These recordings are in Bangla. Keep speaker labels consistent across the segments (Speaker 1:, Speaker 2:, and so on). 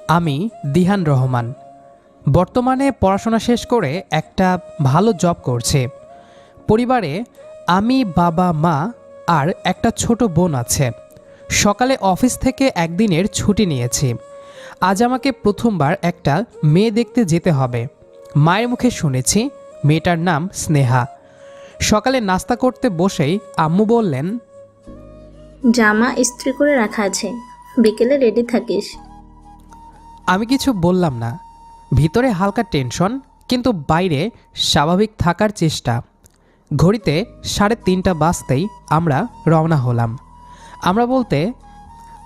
Speaker 1: আমি দিহান রহমান। বর্তমানে পড়াশোনা শেষ করে একটা ভালো জব করছি। পরিবারে আমি, বাবা, মা আর একটা ছোট বোন আছে। সকালে অফিস থেকে একদিনের ছুটি নিয়েছি। আজ আমাকে প্রথমবার একটা মেয়ে দেখতে যেতে হবে। মায়ের মুখে শুনেছি মেয়েটার নাম স্নেহা। সকালে নাস্তা করতে বসেই আম্মু বললেন,
Speaker 2: জামা ইস্ত্রি করে রাখা আছে, বিকেলে রেডি থাকিস।
Speaker 1: আমি কিছু বললাম না। ভিতরে হালকা টেনশন, কিন্তু বাইরে স্বাভাবিক থাকার চেষ্টা। ঘড়িতে 3:30 বাজতেই আমরা রওনা হলাম। আমরা বলতে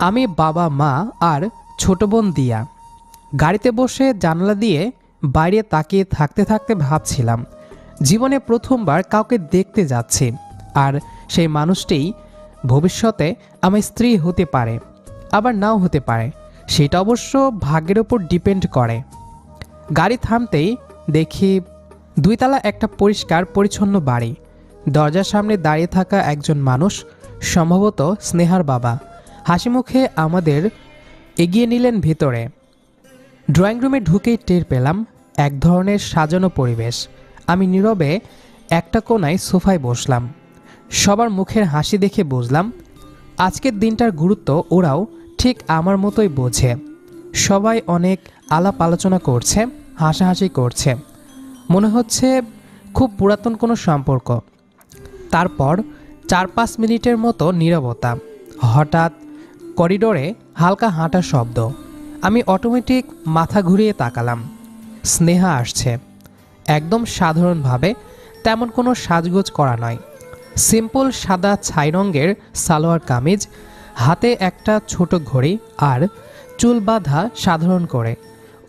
Speaker 1: আমি, বাবা, মা আর ছোট বোন দিয়া। গাড়িতে বসে জানালা দিয়ে বাইরে তাকিয়ে থাকতে থাকতে ভাবছিলাম, জীবনে প্রথমবার কাউকে দেখতে যাচ্ছি, আর সেই মানুষটিই ভবিষ্যতে আমার স্ত্রী হতে পারে, আবার নাও হতে পারে। সেটা অবশ্য ভাগ্যের ওপর ডিপেন্ড করে। গাড়ি থামতেই দেখি 2 তলা একটা পরিষ্কার পরিচ্ছন্ন বাড়ি। দরজার সামনে দাঁড়িয়ে থাকা একজন মানুষ, সম্ভবত স্নেহার বাবা, হাসি মুখে আমাদের এগিয়ে নিলেন ভিতরে। ড্রয়িং রুমে ঢুকেই টের পেলাম এক ধরনের সাজানো পরিবেশ। আমি নীরবে একটা কোনায় সোফায় বসলাম। সবার মুখের হাসি দেখে বুঝলাম আজকের দিনটার গুরুত্ব ওরাও ঠিক আমার মতোই বোঝে। সবাই অনেক আলাপ আলোচনা করছে, হাসাহাসি করছে, মনে হচ্ছে খুব পুরাতন কোনো সম্পর্ক। তারপর 4-5 মিনিটের মতো নীরবতা। হঠাৎ করিডোরে হালকা হাঁটার শব্দ। আমি অটোমেটিক মাথা ঘুরিয়ে তাকালাম। স্নেহা আসছে, একদম সাধারণভাবে, তেমন কোনো সাজগোজ করা নয়। সিম্পল সাদা ছাই রঙের সালোয়ার কামিজ, হাতে একটা ছোট ঘড়ি আর চুল বাঁধা সাধারণ করে।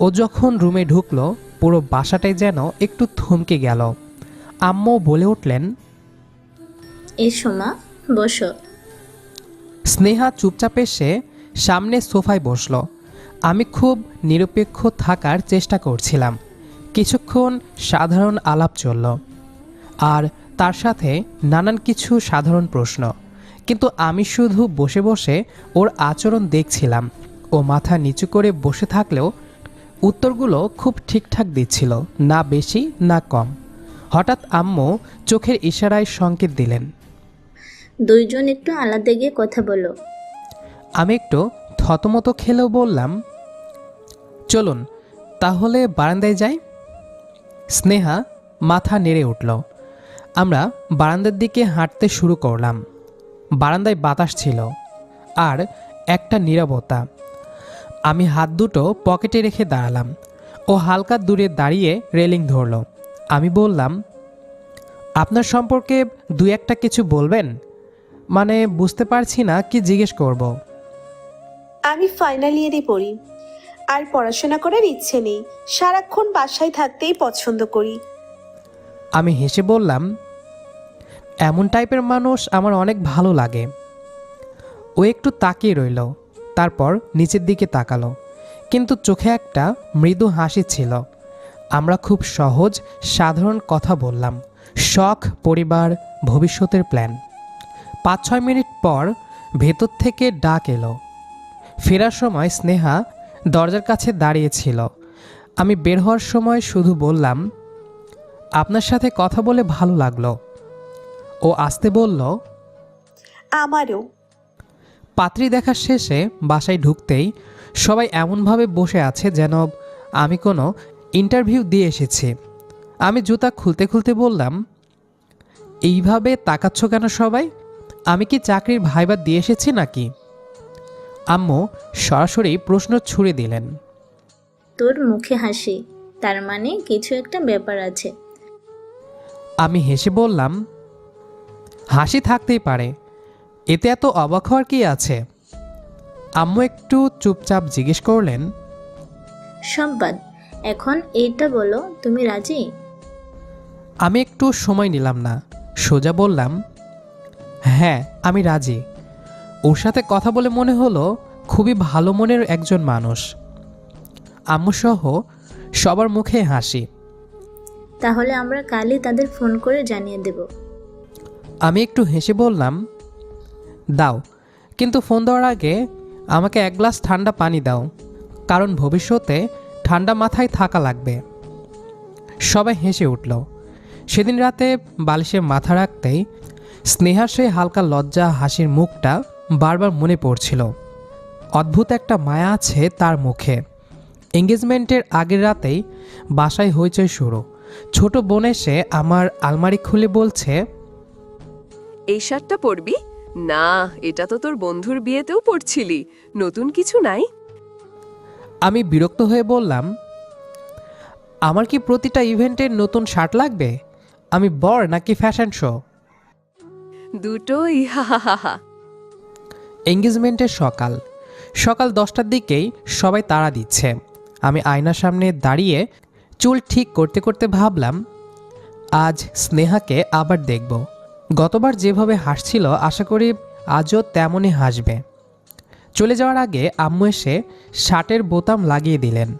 Speaker 1: ও যখন রুমে ঢুকলো পুরো বাসাটাই যেন একটু থমকে গেল। আম্মু বলে উঠলেন,
Speaker 2: এসো মা, বসো।
Speaker 1: স্নেহা চুপচাপ এসে সামনে সোফায় বসল। আমি খুব নিরপেক্ষ থাকার চেষ্টা করছিলাম। কিছুক্ষণ সাধারণ আলাপ চলল, আর তার সাথে নানান কিছু সাধারণ প্রশ্ন। কিন্তু আমি শুধু বসে বসে ওর আচরণ দেখছিলাম। ও মাথা নিচু করে বসে থাকলেও উত্তরগুলো খুব ঠিকঠাক দিচ্ছিল, না বেশি না কম। হঠাৎ আম্মু চোখের ইশারায় সংকেত দিলেন।
Speaker 2: দুইজন একটু আলাদা গিয়ে কথা বলো।
Speaker 1: আমি একটু থতমত খেলেও বললাম, চলুন তাহলে বারান্দায় যাই। স্নেহা মাথা নেড়ে উঠল। আমরা বারান্দার দিকে হাঁটতে শুরু করলাম। বারান্দায় বাতাস ছিল আর একটা নীরবতা। আমি হাত দুটো পকেটে রেখে দাঁড়ালাম। ও হালকা দূরে দাঁড়িয়ে রেলিং ধরল। আমি বললাম, আপনার সম্পর্কে 2-1টা কিছু বলবেন? মানে বুঝতে পারছি না কি জিজ্ঞেস করব।
Speaker 3: আমি ফাইনাল ইয়ারে পড়ি, আর পড়াশোনা করার ইচ্ছে নেই। সারাক্ষণ বাসায় থাকতেই পছন্দ করি।
Speaker 1: আমি হেসে বললাম, এমন টাইপের মানুষ আমার অনেক ভালো লাগে। ও একটু তাকিয়ে রইল, তারপর নিচের দিকে তাকালো, কিন্তু চোখে একটা মৃদু হাসি ছিল। আমরা খুব সহজ সাধারণ কথা বললাম, শখ, পরিবার, ভবিষ্যতের প্ল্যান। 5-6 মিনিট পর ভেতর থেকে ডাক এলো। ফেরার সময় স্নেহা দরজার কাছে দাঁড়িয়েছিল। আমি বের হওয়ার সময় শুধু বললাম, আপনার সাথে কথা বলে ভালো লাগলো। ও আসতে বলল,
Speaker 3: আমারও।
Speaker 1: পাত্রী দেখা শেষে বাসায় ঢুকতেই সবাই এমনভাবে বসে আছে যেন আমি কোনো ইন্টারভিউ দিয়ে এসেছি। আমি জুতা খুলতে খুলতে বললাম, এইভাবে তাকাচ্ছ কেন সবাই? আমি কি চাকরির ভাইবা দিয়ে এসেছি নাকি? আম্মু সরাসরি প্রশ্ন ছুড়ে দিলেন।
Speaker 2: তোর মুখে হাসি, তার মানে কিছু একটা ব্যাপার আছে।
Speaker 1: আমি হেসে বললাম, হাসি থাকতেই পারে, এতে এত অবাক হওয়ার কি আছে? আম্মু একটু চুপচাপ জিজ্ঞেস করলেন,
Speaker 2: সম্পাদ, এখন এইটা বলো, তুমি রাজি?
Speaker 1: আমি একটু সময় নিলাম না, সোজা বললাম, হ্যাঁ আমি রাজি। ওর সাথে কথা বলে মনে হলো খুবই ভালো মনের একজন মানুষ। আম্মু সহ সবার মুখে হাসি।
Speaker 2: তাহলে আমরা কালই তাদের ফোন করে জানিয়ে দেব।
Speaker 1: আমি একটু হেসে বললাম, দাও, কিন্তু ফোন দেওয়ার আগে আমাকে 1 গ্লাস ঠান্ডা পানি দাও, কারণ ভবিষ্যতে ঠান্ডা মাথায় থাকা লাগবে। সবাই হেসে উঠল। সেদিন রাতে বালিশে মাথা রাখতেই স্নেহার সেই হালকা লজ্জা হাসির মুখটা বারবার মনে পড়ছিল। অদ্ভুত একটা মায়া আছে তার মুখে। এঙ্গেজমেন্টের আগের রাতেই বাসায় হইচই শুরু। ছোট বোন এসে আমার আলমারি খুলে বলছে,
Speaker 4: এই শার্টটা পরবি? না, এটা তো তোর বন্ধুর বিয়েতেও পরছিলি, নতুন কিছু নাই?
Speaker 1: আমি বিরক্ত হয়ে বললাম, আমার কি প্রতিটা ইভেন্টের নতুন শার্ট লাগবে? আমি বর নাকি ফ্যাশন শো?
Speaker 4: দুটোই, হা হা হা হা।
Speaker 1: এঙ্গেজমেন্টের সকাল সকাল 10টার দিকেই সবাই তাড়া দিচ্ছে। আমি আয়নার সামনে দাঁড়িয়ে চুল ঠিক করতে করতে ভাবলাম, আজ স্নেহাকে আবার দেখব। গতবার যেভাবে হাসছিল আশা করি আজও তেমনই হাসবে। চলে যাওয়ার আগে আম্মু এসে শার্টের বোতাম লাগিয়ে দিলেন।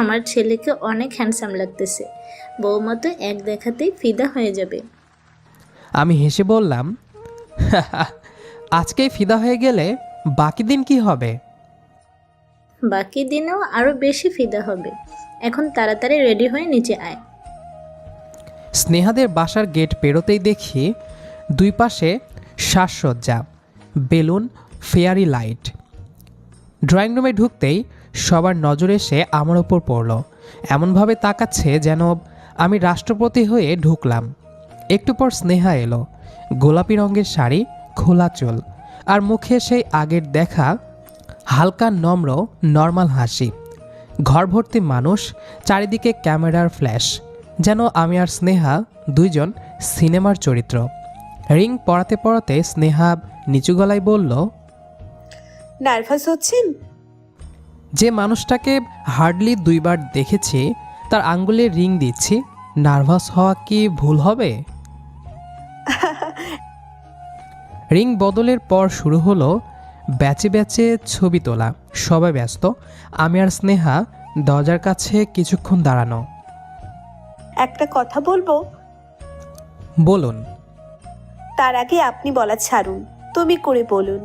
Speaker 2: আমার ছেলেকে অনেক হ্যান্ডসাম লাগতেছে, বৌমা তো এক দেখাতেই ফিদা হয়ে যাবে।
Speaker 1: আমি হেসে বললাম, আজকেই ফিদা হয়ে গেলে বাকি দিন কি হবে?
Speaker 2: বাকি দিনেও আরো বেশি ফিদা হবে। এখন তাড়াতাড়ি রেডি হয়ে নিচে আয়।
Speaker 1: স্নেহাদের বাসার গেট পেরোতেই দেখি দুই পাশে সাজসজ্জা, বেলুন, ফেয়ারি লাইট। ড্রয়িং রুমে ঢুকতেই সবার নজর এসে আমার ওপর পড়ল। এমনভাবে তাকাচ্ছে যেন আমি রাষ্ট্রপতি হয়ে ঢুকলাম। একটু পর স্নেহা এলো। গোলাপি রঙের শাড়ি, খোলা চুল, আর মুখে সেই আগের দেখা হালকা নম্র নর্মাল হাসি। ঘর ভর্তি মানুষ, চারিদিকে ক্যামেরার ফ্ল্যাশ, যেন আমি আর স্নেহা দুইজন সিনেমার চরিত্র। রিং পরাতে পরাতে স্নেহা নিচু গলায় বলল,
Speaker 3: নার্ভাস হচ্ছেন?
Speaker 1: যে মানুষটাকে হার্ডলি 2বার দেখেছি তার আঙ্গুলে রিং দিচ্ছি, নার্ভাস হওয়া কি ভুল হবে? রিং বদলের পর শুরু হলো ব্যাচে ব্যাচে ছবি তোলা। সবাই ব্যস্ত, আমি আর স্নেহা দরজার কাছে কিছুক্ষণ দাঁড়ানো।
Speaker 3: একটা কথা বলবো?
Speaker 1: বলুন।
Speaker 3: তার আগে আপনি বলা ছাড়ুন, তুমি করে বলুন।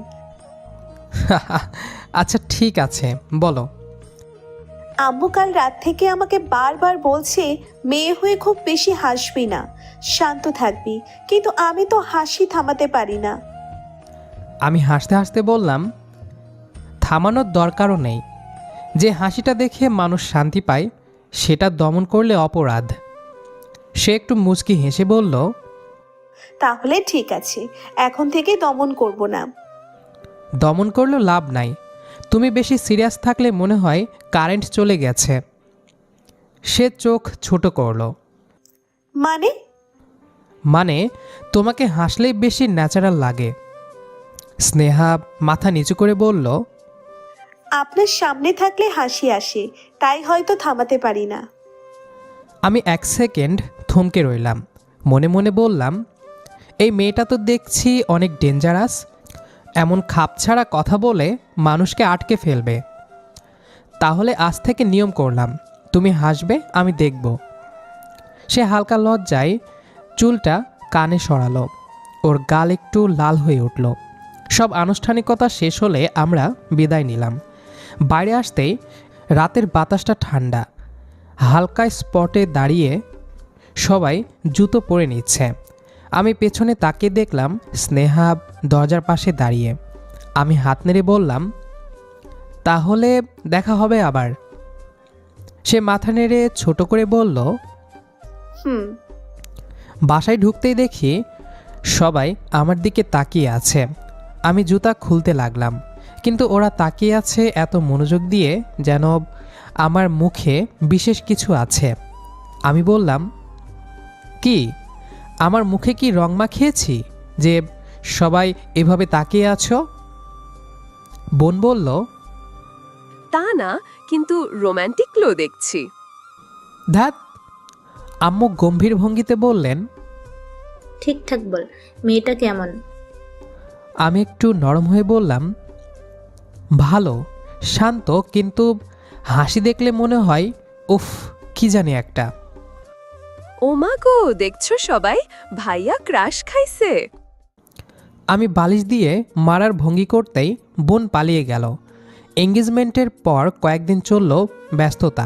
Speaker 1: আচ্ছা ঠিক আছে, বলো।
Speaker 3: আম্মু কাল রাত থেকে আমাকে বারবার বলছে মেয়ে হয়ে খুব বেশি হাসবি না, শান্ত থাকবি, কিন্তু আমি তো হাসি থামাতে পারি না।
Speaker 1: আমি হাসতে হাসতে বললাম, থামানোর দরকারও নেই। যে হাসিটা দেখে মানুষ শান্তি পায় সেটা দমন করলে অপরাধ। সে একটু মুচকি হেসে বলল,
Speaker 3: তাহলে ঠিক আছে, এখন থেকে দমন করব না।
Speaker 1: দমন করলেও লাভ নাই। তুমি বেশি সিরিয়াস থাকলে মনে হয় কারেন্ট চলে গেছে। সে চোখ ছোট করল।
Speaker 3: মানে?
Speaker 1: মানে তোমাকে হাসলেই বেশি ন্যাচারাল লাগে। স্নেহা মাথা নিচু করে বলল,
Speaker 3: আপনার সামনে থাকলে হাসি আসে, তাই হয়তো থামাতে পারি না।
Speaker 1: আমি 1 সেকেন্ড থমকে রইলাম। মনে মনে বললাম, এই মেয়েটা তো দেখছি অনেক ডেঞ্জারাস। এমন খাপছাড়া কথা বলে মানুষকে আটকে ফেলবে। তাহলে আজ থেকে নিয়ম করলাম, তুমি হাসবে, আমি দেখব। সে হালকা লজ্জায় চুলটা কানে সরালো। ওর গাল একটু লাল হয়ে উঠল। সব আনুষ্ঠানিকতা শেষ হলে আমরা বিদায় নিলাম। বাইরে আসতেই রাতের বাতাসটা ঠান্ডা। হালকা স্পটে দাঁড়িয়ে সবাই জুতো পরে নিচ্ছে। আমি পেছনে তাকিয়ে দেখলাম স্নেহা দরজার পাশে দাঁড়িয়ে। আমি হাত নেড়ে বললাম, তাহলে দেখা হবে আবার। সে মাথা নেড়ে ছোট করে বলল,
Speaker 3: হুম।
Speaker 1: বাসায় ঢুকতেই দেখি সবাই আমার দিকে তাকিয়ে আছে। আমি জুতা খুলতে লাগলাম, কিন্তু ওরা তাকিয়ে আছে এত মনোযোগ দিয়ে যেন আমার মুখে বিশেষ কিছু আছে। আমি বললাম, কি আমার মুখে কি রং মাখিয়েছি যে সবাই এভাবে তাকিয়ে আছো? বোন বলল,
Speaker 4: তা না, কিন্তু রোমান্টিক লো দেখছি।
Speaker 1: ধ্যাত। আম্মু গম্ভীর ভঙ্গিতে বললেন,
Speaker 2: ঠিকঠাক বল, মেয়েটা কেমন?
Speaker 1: আমি একটু নরম হয়ে বললাম, ভালো, শান্ত, কিন্তু হাসি দেখলে মনে হয় উফ কি জানি একটা।
Speaker 4: ও মা গো, দেখছো সবাই, ভাইয়া ক্রাশ খাইছে।
Speaker 1: আমি বালিশ দিয়ে মারার ভঙ্গি করতেই বোন পালিয়ে গেল। এঙ্গেজমেন্টের পর কয়েকদিন চলল ব্যস্ততা।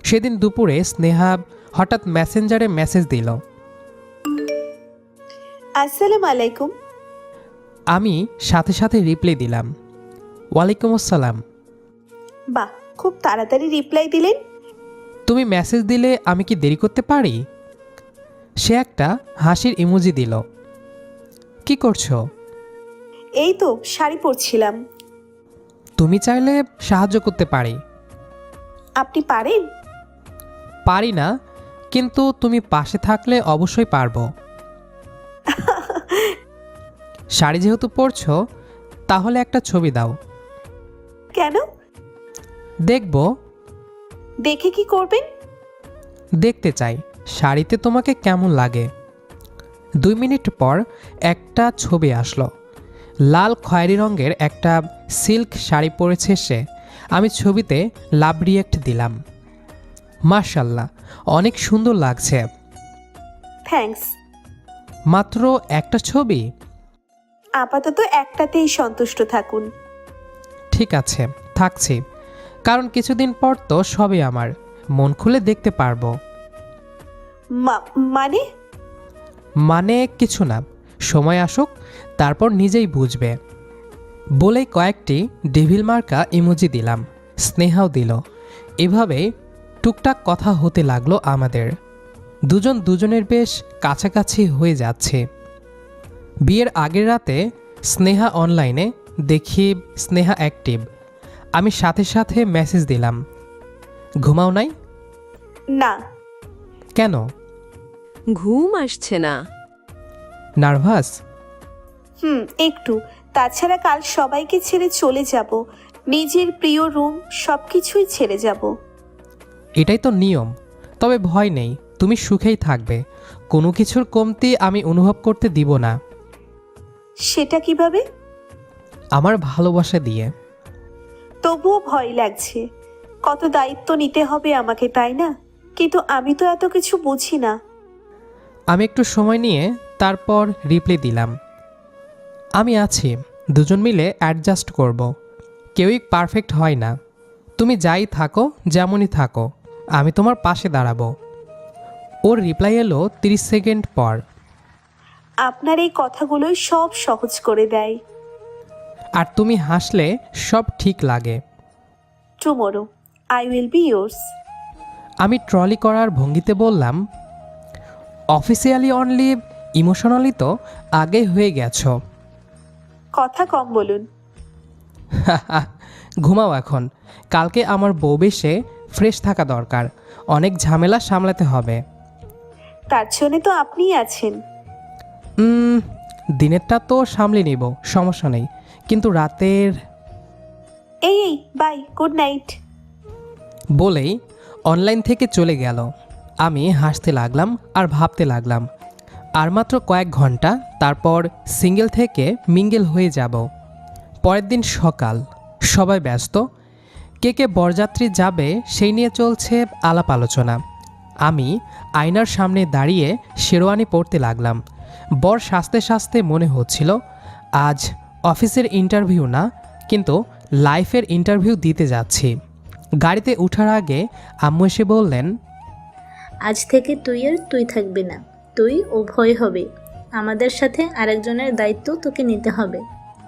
Speaker 1: সেদিন দুপুরে স্নেহা হঠাৎ মেসেঞ্জারে মেসেজ দিল।
Speaker 3: আসসালামু আলাইকুম।
Speaker 1: আমি সাথে সাথে রিপ্লাই দিলাম, ওয়ালাইকুম আসসালাম।
Speaker 3: বাহ, খুব তাড়াতাড়ি রিপ্লাই দিলেন।
Speaker 1: তুমি মেসেজ দিলে আমি কি দেরি করতে পারি? সে একটা হাসির ইমোজি দিল। কি করছো?
Speaker 3: এই তো শাড়ি পরছিলাম।
Speaker 1: তুমি চাইলে সাহায্য করতে পারি।
Speaker 3: আপনি পারেন?
Speaker 1: পারি না, কিন্তু তুমি পাশে থাকলে অবশ্যই পারবো। শাড়ি যেহেতু পরছো, তাহলে একটা ছবি দাও।
Speaker 3: কেন?
Speaker 1: দেখব।
Speaker 3: দেখে কি করবেন?
Speaker 1: দেখতে চাই শাড়িতে তোমাকে কেমন লাগে। 2 মিনিট পর একটা ছবি আসলো। লাল খয়েরি রঙের একটা সিল্ক শাড়ি পরেছে সে। আমি ছবিতে লাভ রিয়েক্ট দিলাম। মাশাল্লাহ, অনেক সুন্দর লাগছে।
Speaker 3: থ্যাঙ্কস।
Speaker 1: মাত্র একটা ছবি?
Speaker 3: আপাতত একটাতেই সন্তুষ্ট থাকুন।
Speaker 1: ঠিক আছে, থাকছি। কারণ কিছুদিন পর তো সবই আমার, মন খুলে দেখতে পারবো।
Speaker 3: মানে?
Speaker 1: মানে কিছু না, সময় আসুক, তারপর নিজেই বুঝবে। বলেই কয়েকটি ডেভিল মার্কা ইমোজি দিলাম। স্নেহাও দিল। এভাবে টুকটাক কথা হতে লাগলো আমাদের। দুজন দুজনের বেশ কাছাকাছি হয়ে যাচ্ছে। বিয়ের আগের রাতে স্নেহা অনলাইনে, দেখি স্নেহা অ্যাক্টিভ। আমি সাথে সাথে মেসেজ দিলাম, ঘুমাও নাই?
Speaker 3: না।
Speaker 1: কেন?
Speaker 4: ঘুম আসছে না।
Speaker 1: নার্ভাস?
Speaker 3: একটু। তাছাড়া কাল সবাইকে ছেড়ে চলে যাব। নিজের প্রিয় রুম সবকিছুই ছেড়ে যাব।
Speaker 1: এটাই তো নিয়ম। তবে ভয় নেই, তুমি সুখেই থাকবে। কোনো কিছুর কমতি আমি অনুভব করতে দিব না।
Speaker 3: সেটা কিভাবে?
Speaker 1: আমার ভালোবাসা দিয়ে।
Speaker 3: তবুও ভয় লাগছে। কত দায়িত্ব নিতে হবে আমাকে, তাই না? কিন্তু আমি তো এত কিছু বুঝি না।
Speaker 1: আমি একটু সময় নিয়ে তারপর রিপ্লাই দিলাম, আমি আছি, দুজন মিলে অ্যাডজাস্ট করব। কেউই পারফেক্ট হয় না। তুমি যাই থাকো, যেমনই থাকো, আমি তোমার পাশে দাঁড়াবো। ওর রিপ্লাই এলো 30 সেকেন্ড পর।
Speaker 3: আপনার এই কথাগুলোই সব সহজ করে দেয়।
Speaker 1: আর তুমি হাসলে সব ঠিক লাগে।
Speaker 3: Tomorrow I will be yours.
Speaker 1: আমি ট্রলি করার ভঙ্গিতে বললাম, অফিসিয়ালি অনলি, ইমোশনালি তো আগে হয়ে গেছো।
Speaker 3: কথা কম বলুন।
Speaker 1: ঘুমাও এখন। কালকে আমার বউ বেশে ফ্রেশ থাকা দরকার। অনেক ঝামেলা সামলাতে হবে।
Speaker 3: তার জন্য তো আপনিই আছেন।
Speaker 1: দিনেরটা তো সামলে নিব, সমস্যা নেই, কিন্তু রাতের।
Speaker 3: এই বাই, গুড নাইট।
Speaker 1: বলেই অনলাইন থেকে চলে গেল। আমি হাসতে লাগলাম আর ভাবতে লাগলাম, আর মাত্র কয়েক ঘন্টা, তারপর সিঙ্গেল থেকে মিঙ্গেল হয়ে যাব। পরের দিন সকাল, সবাই ব্যস্ত। কে কে বরযাত্রী যাবে সেই নিয়ে চলছে আলাপ আলোচনা। আমি আয়নার সামনে দাঁড়িয়ে শেরওয়ানি পরতে লাগলাম। বর সাজতে সাজতে মনে হচ্ছিল আজ অফিসের ইন্টারভিউ না, কিন্তু লাইফের ইন্টারভিউ দিতে যাচ্ছি। গাড়িতে ওঠার আগে আম্মু এসে বললেন,
Speaker 2: আজ থেকে তুই আর তুই থাকবি না, তুই উভয় হবে। আমাদের সাথে আরেকজনের দায়িত্ব তোকে নিতে হবে,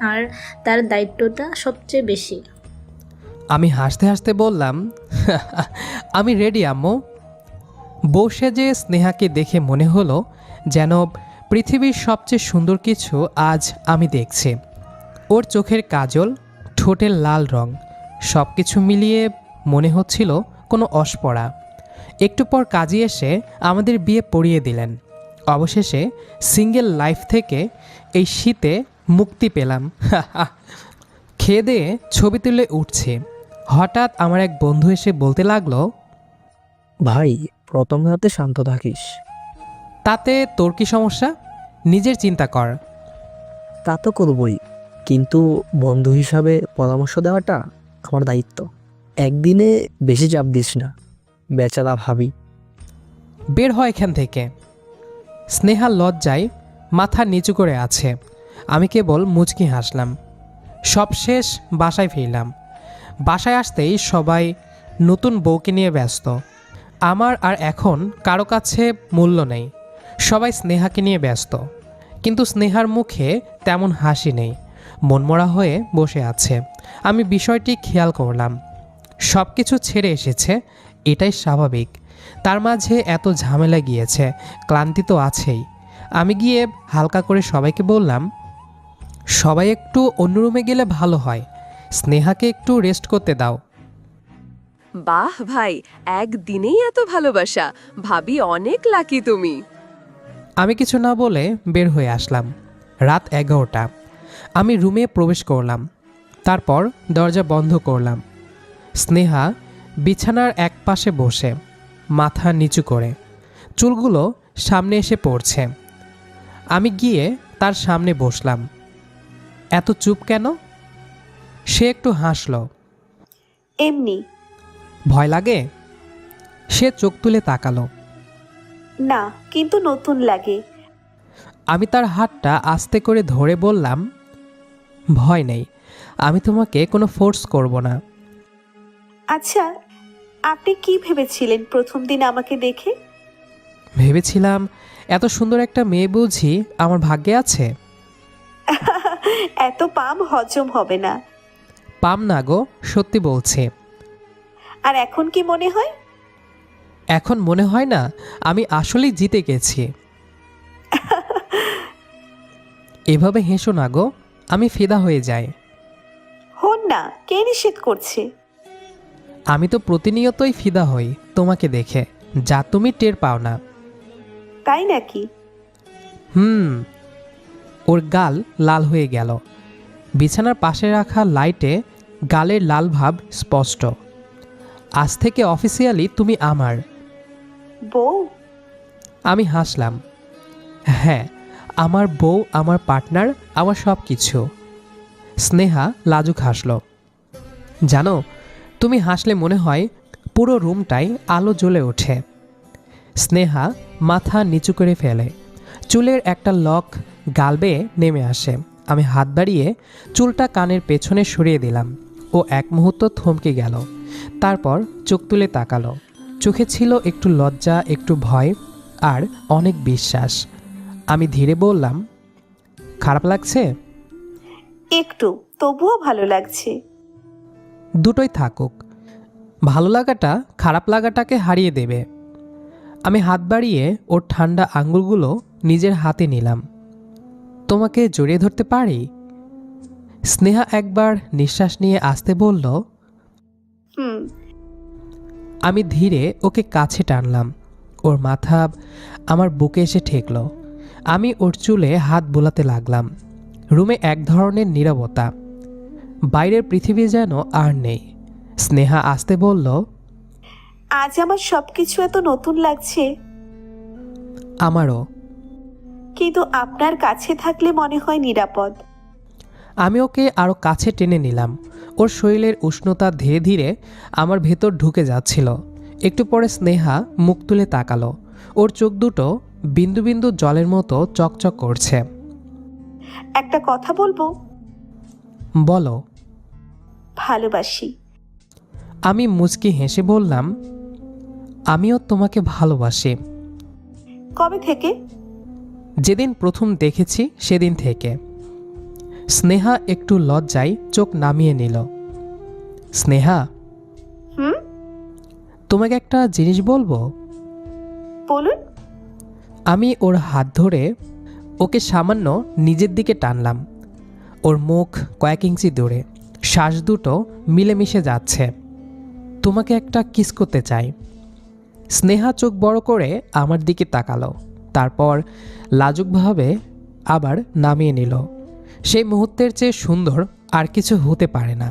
Speaker 2: আর তার দায়িত্বটা সবচেয়ে বেশি।
Speaker 1: আমি হাসতে হাসতে বললাম, আমি রেডি আম্মু। বউ সেজে স্নেহাকে দেখে মনে হলো যেন পৃথিবীর সবচেয়ে সুন্দর কিছু আজ আমি দেখছি। ওর চোখের কাজল, ঠোঁটের লাল রং, সব কিছু মিলিয়ে মনে হচ্ছিল কোনো অস্পরা। একটু পর কাজী এসে আমাদের বিয়ে পড়িয়ে দিলেন। অবশেষে সিঙ্গেল লাইফ থেকে এই শীতে মুক্তি পেলাম। খেয়ে দিয়ে ছবি তুলে উঠছে। হঠাৎ আমার এক বন্ধু এসে বলতে লাগলো,
Speaker 5: ভাই, প্রথম রাতে শান্ত থাকিস।
Speaker 1: তাতে তোর কি সমস্যা? নিজের চিন্তা কর।
Speaker 5: তা তো করবই, কিন্তু বন্ধু হিসাবে পরামর্শ দেওয়াটা আমার দায়িত্ব। একদিনে বেশি চাপ দিস না, বেচারা ভাবি।
Speaker 1: বের হয় এখান থেকে। স্নেহা লজ্জায় মাথা নিচু করে আছে। আমি কেবল মুচকি হাসলাম। সব শেষ, বাসায় ফিরলাম। বাসায় আসতেই সবাই নতুন বউকে নিয়ে ব্যস্ত। আমার আর এখন কারো কাছে মূল্য নেই। সবাই স্নেহাকে নিয়ে ব্যস্ত, কিন্তু স্নেহার মুখে তেমন হাসি নেই, মনমরা হয়ে বসে আছে। আমি বিষয়টি খেয়াল করলাম। সব কিছু ছেড়ে এসেছে, এটাই স্বাভাবিক। তার মাঝে এত ঝামেলা গিয়েছে, ক্লান্তি তো আছেই। আমি গিয়ে হালকা করে সবাইকে বললাম, সবাই একটু অন্য রুমে গেলে ভালো হয়, স্নেহাকে একটু রেস্ট করতে দাও।
Speaker 4: বাহ ভাই, একদিনেই এত ভালোবাসা, ভাবি অনেক লাকি তুমি।
Speaker 1: আমি কিছু না বলে বের হয়ে আসলাম। রাত 11টা। আমি রুমে প্রবেশ করলাম, তারপর দরজা বন্ধ করলাম। স্নেহা বিছানার এক পাশে বসে, মাথা নিচু করে, চুলগুলো সামনে এসে পড়ছে। আমি গিয়ে তার সামনে বসলাম। এত চুপ কেন? সে একটু হাসল।
Speaker 3: এমনি।
Speaker 1: ভয় লাগে? সে চোখ তুলে তাকালো।
Speaker 3: না, কিন্তু নতুন লাগে।
Speaker 1: আমি তার হাতটা আস্তে করে ধরে বললাম, ভয় নেই, আমি তোমাকে কোনো ফোর্স করব না।
Speaker 3: আচ্ছা, আপনি কি ভেবেছিলেন প্রথম দিন আমাকে দেখে?
Speaker 1: ভেবেছিলাম এত সুন্দর একটা মেয়ে বুঝি আমার ভাগ্যে আছে।
Speaker 3: এত পাম হজম হবে না।
Speaker 1: পাম না গো, সত্যি বলছি।
Speaker 3: আর এখন কি মনে হয়?
Speaker 1: এখন মনে হয় না আমি আসলেই জিতে গেছি। এভাবে হেসো না গো, আমি ফিদা হয়ে যাই।
Speaker 3: হন না, কে নিষেধ করছে?
Speaker 1: আমি তো প্রতিনিয়তই ফিদা হই তোমাকে দেখে, যা তুমি টের পাও না।
Speaker 3: তাই নাকি?
Speaker 1: ওর গাল লাল হয়ে গেল। বিছানার পাশে রাখা লাইটে গালের লাল ভাব স্পষ্ট। আজ থেকে অফিসিয়ালি তুমি আমার
Speaker 3: বউ?
Speaker 1: আমি হাসলাম। হ্যাঁ, আমার বউ, আমার পার্টনার, আমার সব কিছু। স্নেহা লাজুক হাসল। জানো, তুমি হাসলে মনে হয় পুরো রুমটাই আলো জ্বলে ওঠে। স্নেহা মাথা নিচু করে ফেলে, চুলের একটা লক গাল বেয়ে নেমে আসে। আমি হাত বাড়িয়ে চুলটা কানের পেছনে সরিয়ে দিলাম। ও এক মুহূর্ত থমকে গেল, তারপর চোখ তুলে তাকালো। চোখে ছিল একটু লজ্জা, একটু ভয়, আর অনেক বিশ্বাস। আমি ধীরে বললাম, খারাপ লাগছে?
Speaker 3: একটু, তবুও ভালো লাগছে।
Speaker 1: দুটোই থাকুক, ভালো লাগাটা খারাপ লাগাটাকে হারিয়ে দেবে। আমি হাত বাড়িয়ে ওর ঠান্ডা আঙুলগুলো নিজের হাতে নিলাম। তোমাকে জড়িয়ে ধরতে পারি? স্নেহা একবার নিঃশ্বাস নিয়ে আসতে বলল।
Speaker 3: হুম।
Speaker 1: আমি ধীরে ওকে কাছে টানলাম। ওর মাথা আমার বুকে এসে ঠেকল। আমি ওর চুলে হাত বোলাতে লাগলাম। রুমে এক ধরনের নীরবতা, বাইরের পৃথিবী যেন আর নেই। স্নেহা আসতে বলল,
Speaker 3: আজ আমার সবকিছু এত নতুন লাগছে।
Speaker 1: আমারও।
Speaker 3: কিন্তু আপনার কাছে থাকলে মনে হয় নিরাপদ।
Speaker 1: আমি ওকে আরও কাছে টেনে নিলাম। ওর শরীরের উষ্ণতা ধীরে ধীরে আমার ভেতর ঢুকে যাচ্ছিল। একটু পরে স্নেহা মুখ তুলে তাকালো। ওর চোখ দুটো বিন্দু বিন্দু জলের মতো চকচক করছে।
Speaker 3: একটা কথা বলবো?
Speaker 1: বলো।
Speaker 3: ভালোবাসি।
Speaker 1: আমি মুচকি হেসে বললাম, আমিও তোমাকে ভালোবাসি।
Speaker 3: কবে থেকে?
Speaker 1: যেদিন প্রথম দেখেছি সেদিন থেকে। স্নেহা একটু লজ্জায় চোখ নামিয়ে নিল। স্নেহা,
Speaker 3: হুম?
Speaker 1: তোমাকে একটা জিনিস বলবো?
Speaker 3: বলুন।
Speaker 1: আমি ওর হাত ধরে ওকে সামান্য নিজের দিকে টানলাম। ওর মুখ কয়েক ইঞ্চি দূরে, শ্বাস দুটো মিলেমিশে যাচ্ছে। তোমাকে একটা কিস করতে চাই। স্নেহা চোখ বড় করে আমার দিকে তাকালো, তারপর লাজুকভাবে আবার নামিয়ে নিল। সেই মুহূর্তের চেয়ে সুন্দর আর কিছু হতে পারে না।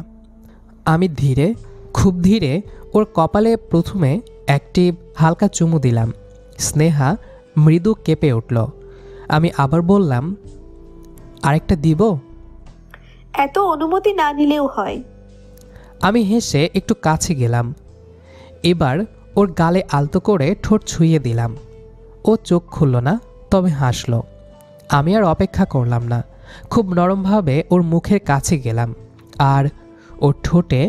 Speaker 1: আমি ধীরে, খুব ধীরে ওর কপালে প্রথমে একটি হালকা চুমু দিলাম। স্নেহা মৃদু কেঁপে উঠল। আমি আবার বললাম, আরেকটা দিব?
Speaker 3: এত অনুমতি না নিলেও হয়।
Speaker 1: আমি হেসে একটু কাছে গেলাম। এবার ওর গালে আলতো করে ঠোঁট ছুঁয়ে দিলাম। ও চোখ খুলল না, তবে হাসল। আমি আর অপেক্ষা করলাম না, খুব নরমভাবে ওর মুখের কাছে গেলাম আর ওর ঠোঁটে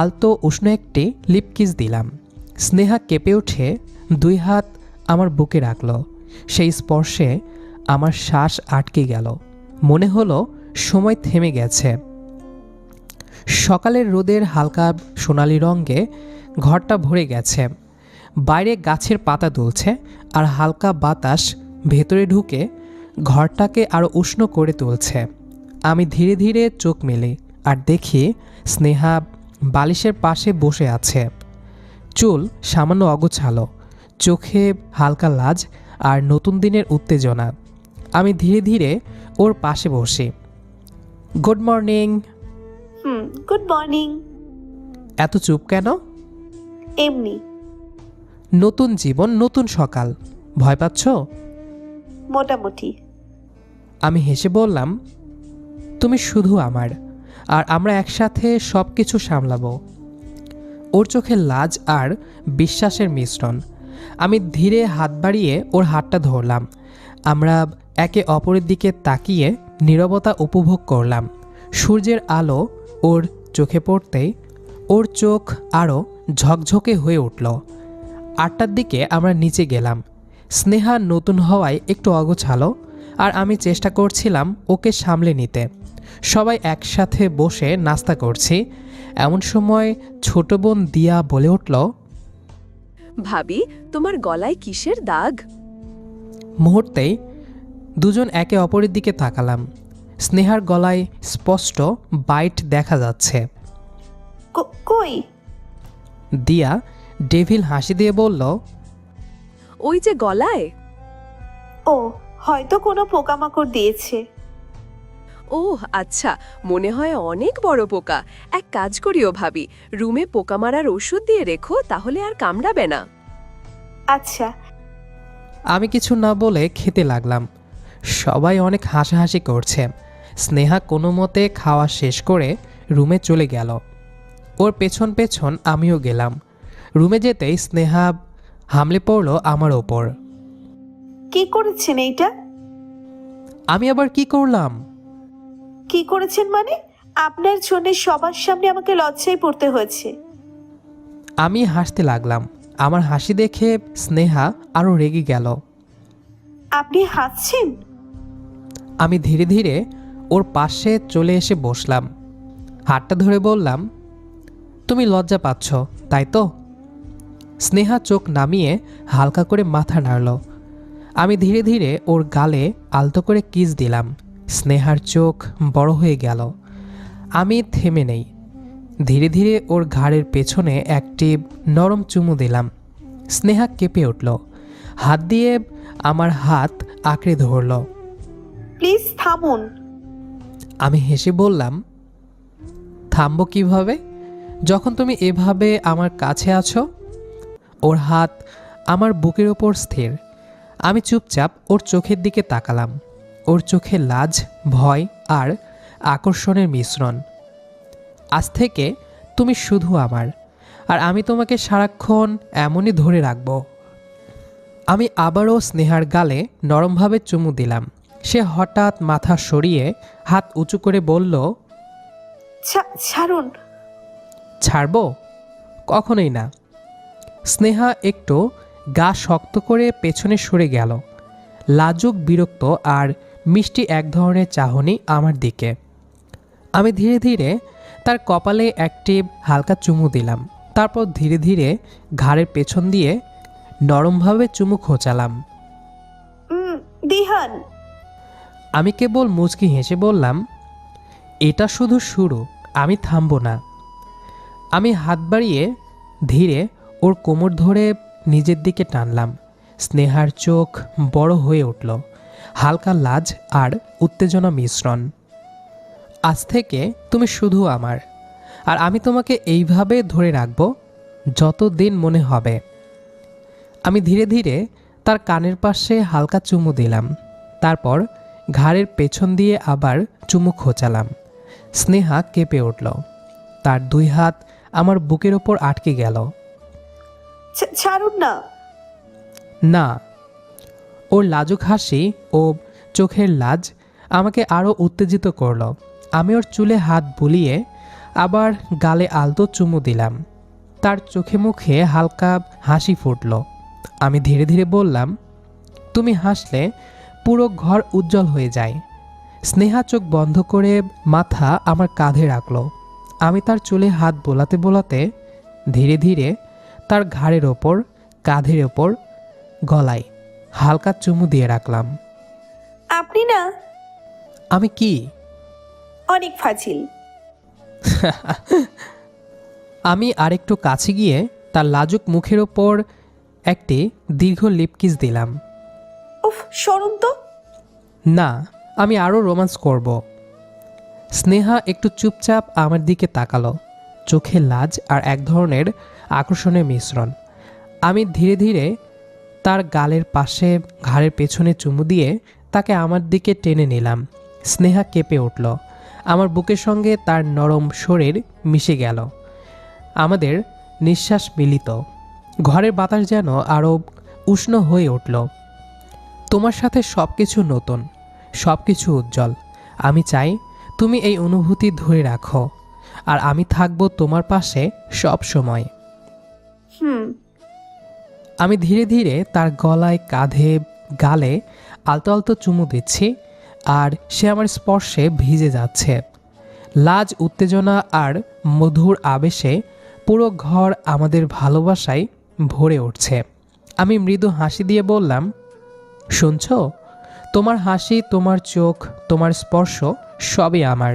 Speaker 1: আলতো উষ্ণ একটি লিপ কিস দিলাম। স্নেহা কেঁপে উঠে 2 হাত আমার বুকে রাখল। সেই স্পর্শে আমার শ্বাস আটকে গেল। মনে হলো সময় থেমে গেছে। সকালের রোদের হালকা সোনালি রঙে ঘরটা ভরে গেছে। বাইরে গাছের পাতা দুলছে আর হালকা বাতাস ভেতরে ঢুকে ঘরটাকে আরও উষ্ণ করে তুলছে। আমি ধীরে ধীরে চোখ মেলি আর দেখি স্নেহা বালিশের পাশে বসে আছে। চুল সামান্য অগোছালো, চোখে হালকা লাজ আর নতুন দিনের উত্তেজনা। আমি ধীরে ধীরে ওর পাশে বসি। Good morning.
Speaker 3: Good morning.
Speaker 1: এত চুপ কেন?
Speaker 3: এমনি।
Speaker 1: নতুন জীবন, নতুন সকাল, ভয় পাচ্ছ?
Speaker 3: মোটামুটি।
Speaker 1: আমি হেসে বললাম, তুমি শুধু আমার, আর আমরা একসাথে সব কিছু সামলাবো। ওর চোখে লাজ আর বিশ্বাসের মিশ্রণ। আমি ধীরে হাত বাড়িয়ে ওর হাতটা ধরলাম। আমরা একে অপরের দিকে তাকিয়ে নীরবতা উপভোগ করলাম। সূর্যের আলো ওর চোখে পড়তেই ওর চোখ আরও ঝকঝকে হয়ে উঠল। 8টার দিকে আমরা নিচে গেলাম। স্নেহা নতুন হওয়ায় একটু অগোছালো, আর আমি চেষ্টা করছিলাম ওকে সামলে নিতে। সবাই একসাথে বসে নাস্তা করছি। এমন সময় ছোট বোন দিয়া বলে উঠল,
Speaker 4: ভাবি, তোমার গলায় কিসের দাগ?
Speaker 1: মুহূর্তেই দুজন একে অপরের দিকে তাকালাম। স্নেহার গলায় স্পষ্ট বাইট দেখা যাচ্ছে।
Speaker 3: কই?
Speaker 1: দিয়া ডেভিল হাসি দিয়ে বলল,
Speaker 4: ওই যে গলায়।
Speaker 3: ও, হয়তো কোনো পোকামাকড় দিয়েছে।
Speaker 4: ওহ আচ্ছা, মনে হয় অনেক বড় পোকা। এক কাজ করিও ভাবি, রুমে পোকা মারার ওষুধ দিয়ে রেখো, তাহলে আর কামড়াবে না।
Speaker 3: আচ্ছা।
Speaker 1: আমি কিছু না বলে খেতে লাগলাম। সবাই অনেক হাসাহাসি করছে। স্নেহা কোনো মতে খাওয়া শেষ করে রুমে চলে গেল। ওর পেছন পেছন আমিও গেলাম। রুমে যেতেই স্নেহা হামলে পড়ল আমার ওপর।
Speaker 3: কি করেছেন এইটা?
Speaker 1: আমি আবার কি করলাম?
Speaker 3: কি করেছেন মানে? আপনার জন্য সবার সামনে আমাকে লজ্জায় পড়তে হয়েছে।
Speaker 1: আমি হাসতে লাগলাম। আমার হাসি দেখে স্নেহা আরও রেগে গেল।
Speaker 3: আপনি হাসছেন?
Speaker 1: আমি ধীরে ধীরে ওর পাশে চলে এসে বসলাম। হাতটা ধরে বললাম, তুমি লজ্জা পাচ্ছ তাই তো? স্নেহা চোখ নামিয়ে হালকা করে মাথা নাড়ল। আমি ধীরে ধীরে ওর গালে আলতো করে কিস দিলাম। স্নেহার চোখ বড় হয়ে গেল। আমি থেমে নেই। ধীরে ধীরে ওর ঘাড়ের পেছনে একটি নরম চুমু দিলাম। স্নেহা কেঁপে উঠল, হাত দিয়ে আমার হাত আঁকড়ে ধরল।
Speaker 3: প্লিজ থামুন।
Speaker 1: আমি হেসে বললাম, থামবো কিভাবে যখন তুমি এভাবে আমার কাছে আছো? ওর হাত আমার বুকের ওপর স্থির। আমি চুপচাপ ওর চোখের দিকে তাকালাম। ওর চোখে লাজ, ভয় আর আকর্ষণের মিশ্রণ। আজ থেকে তুমি শুধু আমার, আর আমি তোমাকে সারাক্ষণ এমনই ধরে রাখব। আমি আবারও স্নেহার গালে নরমভাবে চুমু দিলাম। সে হঠাৎ মাথা সরিয়ে হাত উঁচু করে বলল,
Speaker 3: ছাড়ুন।
Speaker 1: ছাড়ব? কখনোই না। স্নেহা একটু গা শক্ত করে পেছনে সরে গেল। লাজুক, বিরক্ত আর মিষ্টি এক ধরনের চাহনি আমার দিকে। আমি ধীরে ধীরে তার কপালে একটি হালকা চুমু দিলাম। তারপর ধীরে ধীরে ঘাড়ের পেছন দিয়ে নরমভাবে চুমু খোঁচালাম।
Speaker 3: দিহান।
Speaker 1: আমি কেবল মুচকি হেসে বললাম, এটা শুধু শুরু, আমি থামব না। আমি হাত বাড়িয়ে ধীরে ওর কোমর ধরে নিজের দিকে টানলাম। স্নেহার চোখ বড় হয়ে উঠল, হালকা লাজ আর উত্তেজনা মিশ্রণ। আজ থেকে তুমি শুধু আমার, আর আমি তোমাকে এইভাবে ধরে রাখব যতদিন মনে হবে। আমি ধীরে ধীরে তার কানের পাশে হালকা চুমু দিলাম। তারপর ঘাড়ের পেছন দিয়ে আবার চুমু খোঁচালাম। স্নেহা কেঁপে উঠল। তার 2 হাত আমার বুকের ওপর আটকে গেল।
Speaker 3: ছাড়ুন না।
Speaker 1: না। ওর লাজুক হাসি ও চোখের লাজ আমাকে আরও উত্তেজিত করল। আমি ওর চুলে হাত বুলিয়ে আবার গালে আলতো চুমু দিলাম। তার চোখে মুখে হালকা হাসি ফুটল। আমি ধীরে ধীরে বললাম, তুমি হাসলে পুরো ঘর উজ্জ্বল হয়ে যায়। স্নেহা চোখ বন্ধ করে মাথা আমার কাঁধে রাখল। আমি তার চুলে হাত বোলাতে বোলাতে ধীরে ধীরে তার ঘাড়ের ওপর, কাঁধের ওপর, গলায় হালকা চুমু দিয়ে রাখলাম।
Speaker 3: আপনি না
Speaker 1: আমি কি?
Speaker 3: অনেক ফাজিল।
Speaker 1: আমি আরেকটু কাছে গিয়ে তার লাজুক মুখের ওপর একটি দীর্ঘ লিপকিস দিলাম।
Speaker 3: উফ, সরুন তো।
Speaker 1: না, আমি আরও রোম্যান্স করব। স্নেহা একটু চুপচাপ আমার দিকে তাকালো, চোখে লাজ আর এক ধরনের আকর্ষণের মিশ্রণ। আমি ধীরে ধীরে তার গালের পাশে ঘাড়ের পেছনে চুমু দিয়ে তাকে আমার দিকে টেনে নিলাম। স্নেহা কেঁপে উঠল। আমার বুকের সঙ্গে তার নরম শরীর মিশে গেল। আমাদের নিঃশ্বাস মিলিত। ঘরের বাতাস যেন আরও উষ্ণ হয়ে উঠল। তোমার সাথে সব কিছু নতুন, সব কিছু উজ্জ্বল। আমি চাই তুমি এই অনুভূতি ধরে রাখো, আর আমি থাকবো তোমার পাশে সব সময়। আমি ধীরে ধীরে তার গলায়, কাঁধে, গালে আলতো আলতো চুমু দিচ্ছি, আর সে আমার স্পর্শে ভিজে যাচ্ছে। লাজ, উত্তেজনা আর মধুর আবেশে পুরো ঘর আমাদের ভালোবাসায় ভরে উঠছে। আমি মৃদু হাসি দিয়ে বললাম, শুনছ? তোমার হাসি, তোমার চোখ, তোমার স্পর্শ সবই আমার,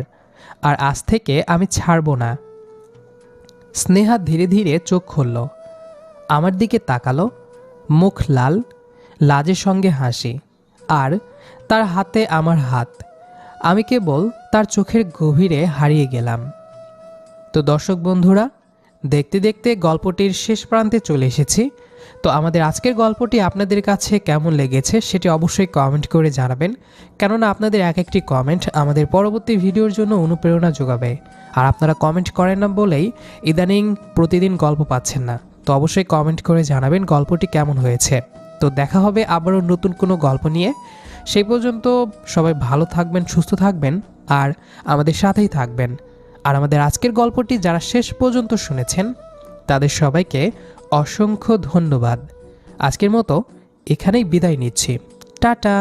Speaker 1: আর আজ থেকে আমি ছাড়ব না। স্নেহা ধীরে ধীরে চোখ খুলল, আমার দিকে তাকালো, মুখ লাল, লাজের সঙ্গে হাসি, আর তার হাতে আমার হাত। আমি কেবল তার চোখের গভীরে হারিয়ে গেলাম। তো দর্শক বন্ধুরা, দেখতে দেখতে গল্পটির শেষ প্রান্তে চলে এসেছি। তো আমাদের আজকের গল্পটি আপনাদের কাছে কেমন লেগেছে সেটি অবশ্যই কমেন্ট করে জানাবেন, কেননা আপনাদের এক একটি কমেন্ট আমাদের পরবর্তী ভিডিওর জন্য অনুপ্রেরণা যোগাবে। আর আপনারা কমেন্ট করেন না বলেই ইদানিং প্রতিদিন গল্প পাচ্ছেন না। তো অবশ্যই কমেন্ট করে জানাবেন গল্পটি কেমন হয়েছে। তো দেখা হবে আবারও নতুন কোনো গল্প নিয়ে। সেই পর্যন্ত সবাই ভালো থাকবেন, সুস্থ থাকবেন, আর আমাদের সাথেই থাকবেন। আর আমাদের আজকের গল্পটি যারা শেষ পর্যন্ত শুনেছেন তাদের সবাইকে অসংখ্য ধন্যবাদ। আজকের মতো এখানেই বিদায় নিচ্ছি। টাটা।